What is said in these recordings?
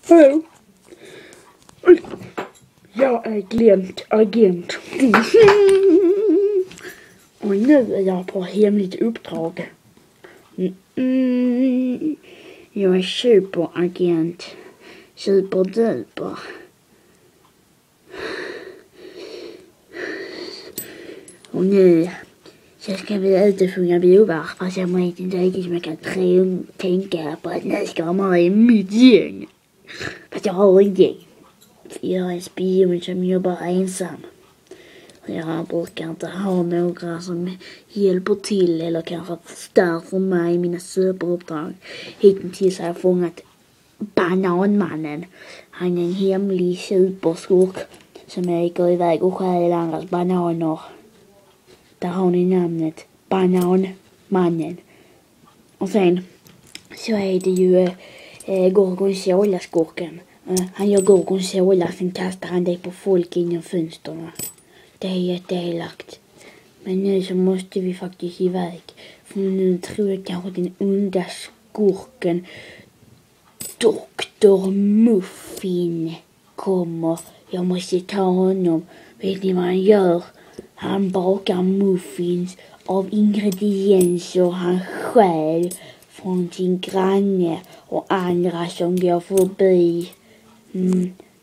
Hallå. Jag är Glent agent. Och nu är jag på hemligt uppdrag. Jag är superagent. Superduper. Och nu så ska vi ut och sjunga bovar. Fast jag vet inte riktigt som jag kan tänka på att nu ska jag vara i mitt gäng. Fast jag har ett gäng. Jag är en spion som jobbar ensam. Jag brukar inte ha några som hjälper till eller kanske förstör för mig mina superuppdrag. Hittills har jag fångat Bananmannen. Han är en hemlig superskurk som går iväg och stjäl andras bananer. Där har ni namnet. Bananmannen. Och sen så är det ju Gorgonzola-skurken. Han gör Gorgonzola, sen kastar han det på folk inom fönsterna. Det är jätteelakt. Men nu så måste vi faktiskt iväg. För nu tror jag kanske den onda skurken Dr. Muffin kommer. Jag måste ta honom. Vet ni vad han gör? Han bakar muffins av ingredienser han stjäl från sin granne och andra som går förbi.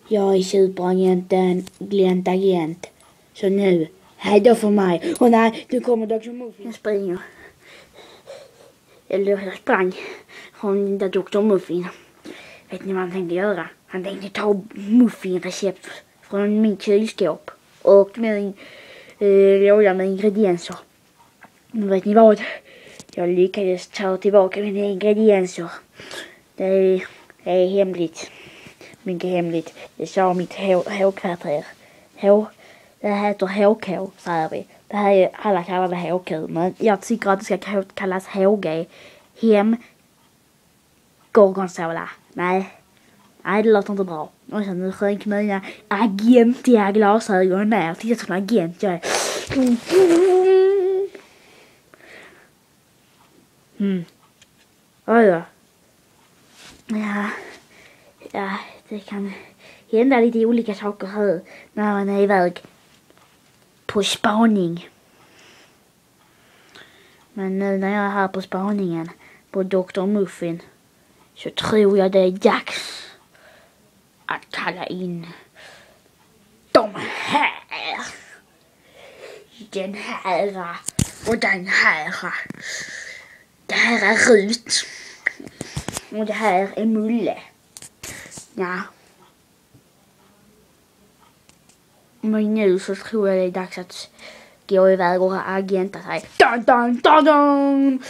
Jag är superagenten Glent agent. Så nu, hej då för mig. Och nej, nu kommer Dr. Muffin. Jag springer. Eller jag sprang från Dr. Muffin. Vet ni vad han tänkte göra? Han tänkte ta muffinrecept från min kylskåp och min låda med ingredienser. Men vet ni vad? Jag lyckades ta tillbaka mina ingredienser. Det är hemligt. Mycket hemligt. Det sa mitt H-kvarter. Det heter HK, säger vi. Det här är, alla kallar det HK. Men jag tycker att det ska kallas HG. Hem Gorgonzola. Nej, det låter inte bra. Och sen nu sjönk mina agentiga glasögon ner. Titta som en agent jag är. Oj då. Ja, det kan hända lite olika saker här när man är iväg på spaning. Men nu när jag är här på spaningen på Dr. Muffin så tror jag det är dags att kalla in de här. Den här och den här. Det här är Rut. Och det här är Mulle. Ja. Men nu så tror jag det är dags att gå iväg och agenta sig. Dun, dun, dun, dun.